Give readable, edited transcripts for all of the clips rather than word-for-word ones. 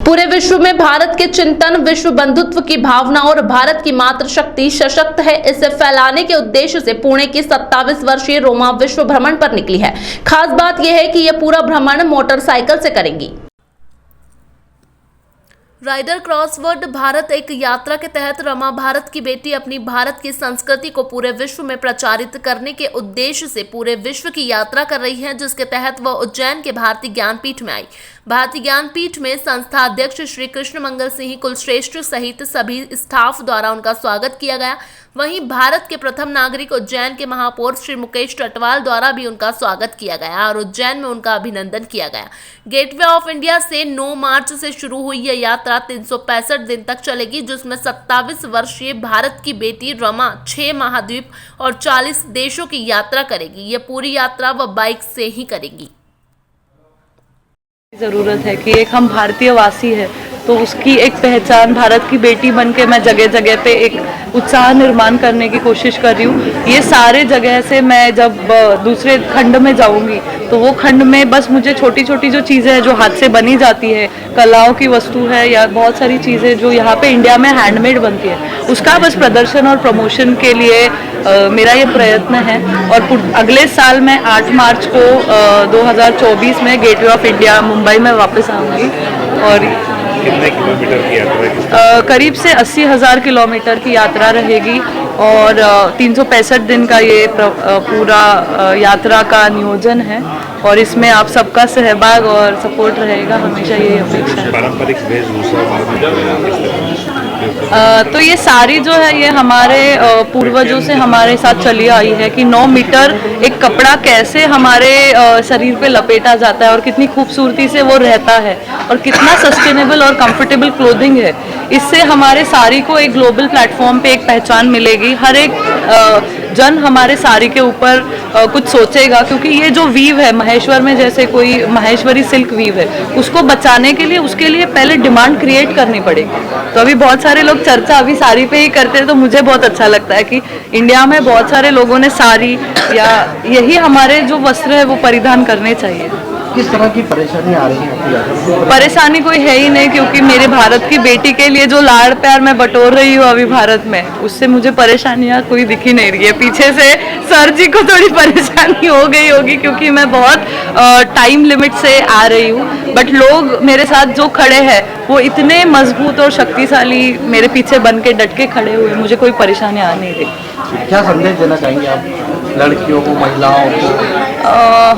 पूरे विश्व में भारत के चिंतन, विश्व बंधुत्व की भावना और भारत की मातृशक्ति सशक्त है, इसे फैलाने के उद्देश्य से पुणे की 27 वर्षीय रोमा विश्व भ्रमण पर निकली है। खास बात यह है कि यह पूरा भ्रमण मोटरसाइकिल से करेंगी। राइडर क्रॉसवर्ड भारत एक यात्रा के तहत रमा भारत की बेटी अपनी भारत की संस्कृति को पूरे विश्व में प्रचारित करने के उद्देश्य से पूरे विश्व की यात्रा कर रही है, जिसके तहत वह उज्जैन के भारतीय ज्ञानपीठ में आई। भारतीय ज्ञानपीठ में संस्था अध्यक्ष श्री कृष्ण मंगल सिंह कुलश्रेष्ठ सहित सभी स्टाफ द्वारा उनका स्वागत किया गया। वहीं भारत के प्रथम नागरिक उज्जैन के महापौर श्री मुकेश टटवाल द्वारा भी उनका स्वागत किया गया और उज्जैन में उनका अभिनंदन किया गया। गेटवे ऑफ इंडिया से 9 मार्च से शुरू हुई यह यात्रा 365 दिन तक चलेगी, जिसमें 27 वर्षीय भारत की बेटी रमा 6 महाद्वीप और 40 देशों की यात्रा करेगी। यह पूरी यात्रा वह बाइक से ही करेगी। जरूरत है कि एक हम भारतीय वासी है तो उसकी एक पहचान, भारत की बेटी बनके मैं जगह जगह पे एक उत्साह निर्माण करने की कोशिश कर रही हूँ। ये सारे जगह से मैं जब दूसरे खंड में जाऊंगी तो वो खंड में बस मुझे छोटी छोटी जो चीज़ें हैं जो हाथ से बनी जाती है, कलाओं की वस्तु है या बहुत सारी चीज़ें जो यहाँ पे इंडिया में हैंडमेड बनती है, उसका बस प्रदर्शन और प्रमोशन के लिए मेरा ये प्रयत्न है। और अगले साल मैं 8 मार्च को 2024 में गेटवे ऑफ इंडिया मुंबई में वापस आऊँगी। और कितने किलोमीटर की यात्रा? करीब से 80,000 किलोमीटर की यात्रा रहेगी और 365 दिन का ये पूरा यात्रा का नियोजन है और इसमें आप सबका सहभाग और सपोर्ट रहेगा, हमेशा ये अपेक्षा है। पारंपरिक वेशभूषा तो ये सारी जो है ये हमारे पूर्वजों से हमारे साथ चली आई है कि 9 मीटर एक कपड़ा कैसे हमारे शरीर पे लपेटा जाता है और कितनी खूबसूरती से वो रहता है और कितना सस्टेनेबल और कंफर्टेबल क्लोथिंग है। इससे हमारे साड़ी को एक ग्लोबल प्लेटफॉर्म पे एक पहचान मिलेगी। हर एक जन हमारे साड़ी के ऊपर कुछ सोचेगा, क्योंकि ये जो वीव है महेश्वर में, जैसे कोई महेश्वरी सिल्क वीव है, उसको बचाने के लिए उसके लिए पहले डिमांड क्रिएट करनी पड़ेगी। तो अभी बहुत सारे लोग चर्चा अभी साड़ी पे ही करते हैं, तो मुझे बहुत अच्छा लगता है कि इंडिया में बहुत सारे लोगों ने साड़ी या यही हमारे जो वस्त्र है वो परिधान करने चाहिए। किस तरह की परेशानी आ रही है? परेशानी कोई है ही नहीं, क्योंकि मेरे भारत की बेटी के लिए जो लाड़ प्यार मैं बटोर रही हूँ अभी भारत में, उससे मुझे परेशानियाँ कोई दिख ही नहीं रही है। पीछे से सर जी को थोड़ी परेशानी हो गई होगी क्योंकि मैं बहुत टाइम लिमिट से आ रही हूँ, बट लोग मेरे साथ जो खड़े हैं वो इतने मजबूत और शक्तिशाली मेरे पीछे बन के डट के खड़े हुए, मुझे कोई परेशानी आ नहीं रही। क्या संदेश देना चाहेंगे आप लड़कियों को, महिलाओं को?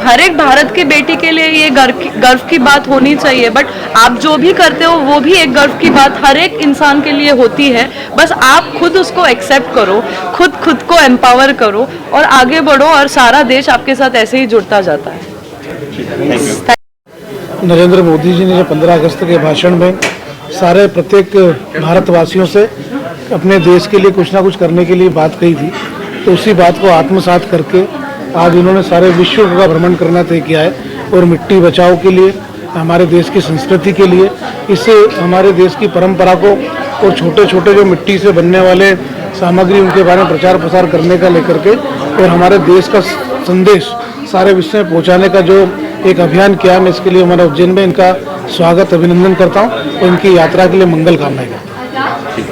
हर एक भारत की बेटी के लिए ये गर्व की बात होनी चाहिए, बट आप जो भी करते हो वो भी एक गर्व की बात हर एक इंसान के लिए होती है। बस आप खुद उसको एक्सेप्ट करो, खुद को एम्पावर करो और आगे बढ़ो और सारा देश आपके साथ ऐसे ही जुड़ता जाता है। नरेंद्र मोदी जी ने जो 15 अगस्त के भाषण में सारे प्रत्येक भारतवासियों से अपने देश के लिए कुछ ना कुछ करने के लिए बात कही थी, तो उसी बात को आत्मसात करके आज उन्होंने सारे विश्व का भ्रमण करना तय किया है और मिट्टी बचाओ के लिए, हमारे देश की संस्कृति के लिए, इससे हमारे देश की परंपरा को और छोटे छोटे जो मिट्टी से बनने वाले सामग्री उनके बारे में प्रचार प्रसार करने का लेकर के और हमारे देश का संदेश सारे विश्व में पहुंचाने का जो एक अभियान किया है, मैं इसके लिए हमारा उज्जैन में इनका स्वागत अभिनंदन करता हूं और इनकी यात्रा के लिए मंगल कामनाएं करता हूं।